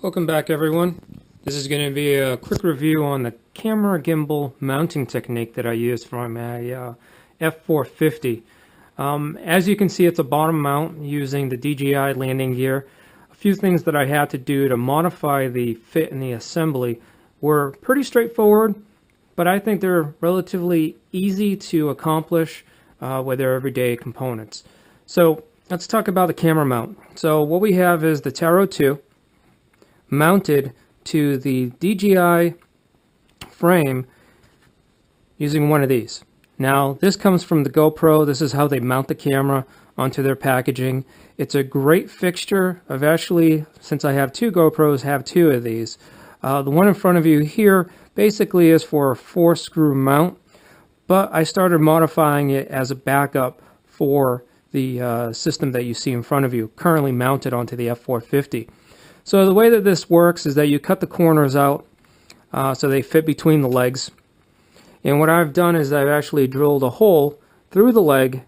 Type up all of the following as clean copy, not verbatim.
Welcome back, everyone. This is going to be a quick review on the camera gimbal mounting technique that I use for my F450. As you can see, it's a bottom mount using the DJI landing gear. A few things that I had to do to modify the fit and the assembly were pretty straightforward, but I think they're relatively easy to accomplish with their everyday components. So let's talk about the camera mount. So what we have is the Taro 2 mounted to the DJI frame using one of these. Now this comes from the GoPro. This is how they mount the camera onto their packaging. It's a great fixture. I've actually, since I have two GoPros, have two of these. The one in front of you here basically is for a 4-screw mount, but I started modifying it as a backup for the system that you see in front of you, currently mounted onto the F450. So the way that this works is that you cut the corners out so they fit between the legs. And what I've done is I've actually drilled a hole through the leg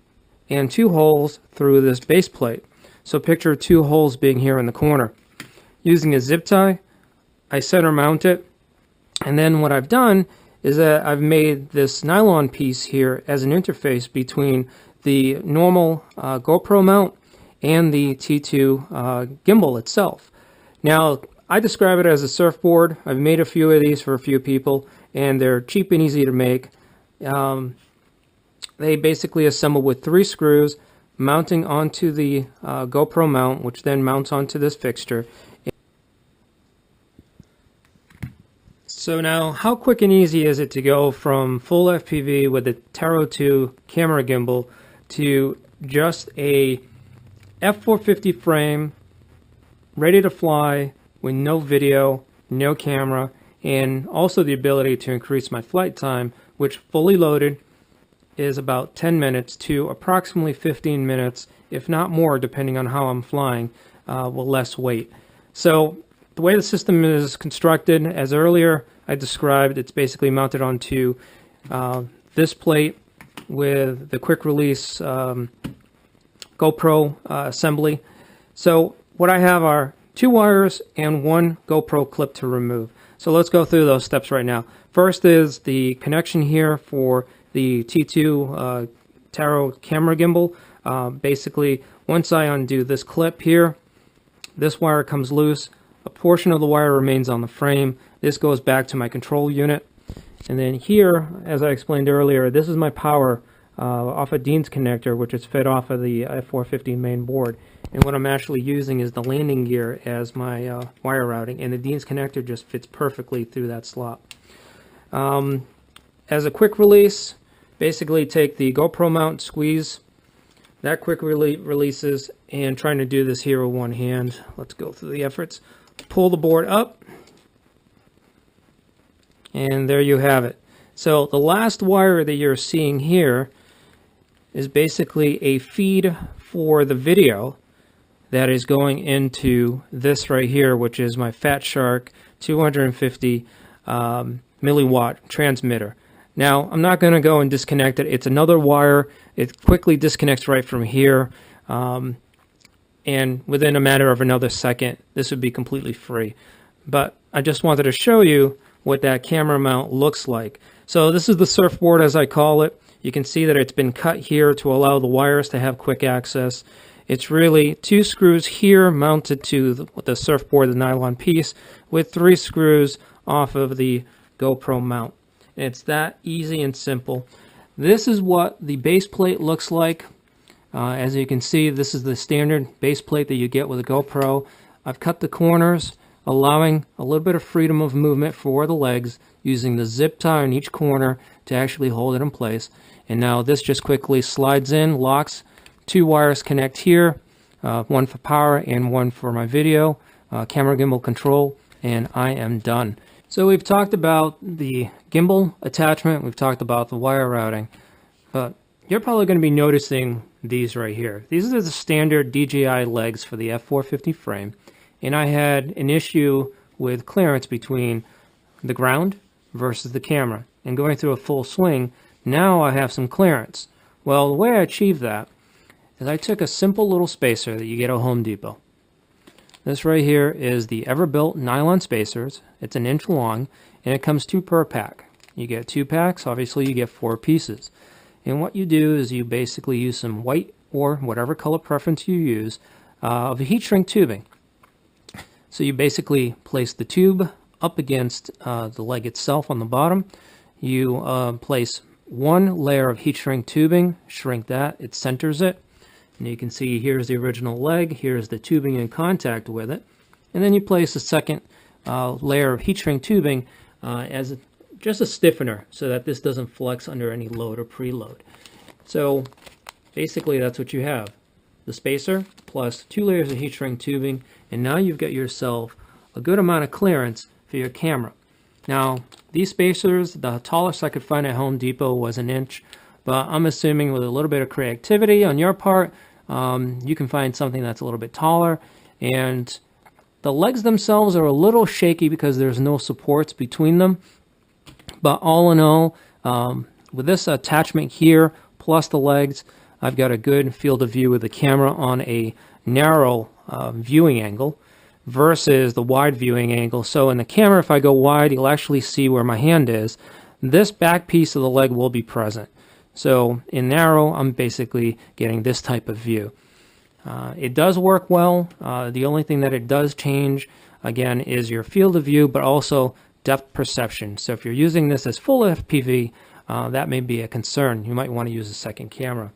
and 2 holes through this base plate. So picture 2 holes being here in the corner. Using a zip tie, I center mount it. And then what I've done is that I've made this nylon piece here as an interface between the normal GoPro mount and the T2 gimbal itself. Now, I describe it as a surfboard. I've made a few of these for a few people, and they're cheap and easy to make. They basically assemble with 3 screws mounting onto the GoPro mount, which then mounts onto this fixture. So now, how quick and easy is it to go from full FPV with the Taro 2 camera gimbal to just a F450 frame, ready to fly with no video, no camera, and also the ability to increase my flight time, which fully loaded is about 10 minutes to approximately 15 minutes, if not more, depending on how I'm flying, with less weight. So the way the system is constructed, as earlier I described, it's basically mounted onto this plate with the quick release GoPro assembly. So what I have are 2 wires and 1 GoPro clip to remove. So let's go through those steps right now. First is the connection here for the T2 Taro camera gimbal. Basically, once I undo this clip here, this wire comes loose. A portion of the wire remains on the frame. This goes back to my control unit. And then here, as I explained earlier, this is my power off a Dean's connector, which is fed off of the F450 main board. And what I'm actually using is the landing gear as my wire routing, and the Dean's connector just fits perfectly through that slot. As a quick release, basically take the GoPro mount, squeeze, that quick releases, and trying to do this here with one hand. Let's go through the efforts. Pull the board up, and there you have it. So the last wire that you're seeing here is basically a feed for the video that is going into this right here, which is my Fat Shark 250 milliwatt transmitter. Now, I'm not going to go and disconnect it. It's another wire. It quickly disconnects right from here. And within a matter of another second, this would be completely free. But I just wanted to show you what that camera mount looks like. So this is the surfboard, as I call it. You can see that it's been cut here to allow the wires to have quick access. It's really 2 screws here mounted to the surfboard, the nylon piece, with 3 screws off of the GoPro mount. And it's that easy and simple. This is what the base plate looks like. As you can see, this is the standard base plate that you get with a GoPro. I've cut the corners, allowing a little bit of freedom of movement for the legs, using the zip tie in each corner to actually hold it in place. And now this just quickly slides in, locks. 2 wires connect here, one for power and one for my video, camera gimbal control, and I am done. So we've talked about the gimbal attachment, we've talked about the wire routing, but you're probably going to be noticing these right here. These are the standard DJI legs for the F450 frame, and I had an issue with clearance between the ground versus the camera. And going through a full swing, now I have some clearance. Well, the way I achieved that is I took a simple little spacer that you get at Home Depot. This right here is the Everbuilt nylon spacers. It's an inch long, and it comes 2 per pack. You get 2 packs, obviously you get 4 pieces. And what you do is you basically use some white or whatever color preference you use of heat shrink tubing. So you basically place the tube up against the leg itself on the bottom. You place 1 layer of heat shrink tubing, shrink that, it centers it. And you can see here's the original leg, here's the tubing in contact with it. And then you place a second layer of heat shrink tubing as just a stiffener so that this doesn't flex under any load or preload. So basically that's what you have. The spacer plus 2 layers of heat shrink tubing, and now you've got yourself a good amount of clearance for your camera. Now these spacers, the tallest I could find at Home Depot was 1 inch, but I'm assuming with a little bit of creativity on your part, you can find something that's a little bit taller. And the legs themselves are a little shaky because there's no supports between them. But all in all, with this attachment here plus the legs, I've got a good field of view with the camera on a narrow viewing angle versus the wide viewing angle. So in the camera, if I go wide, you'll actually see where my hand is. This back piece of the leg will be present. So in narrow, I'm basically getting this type of view. It does work well. The only thing that it does change, again, is your field of view, but also depth perception. So if you're using this as full FPV, that may be a concern. You might want to use a second camera.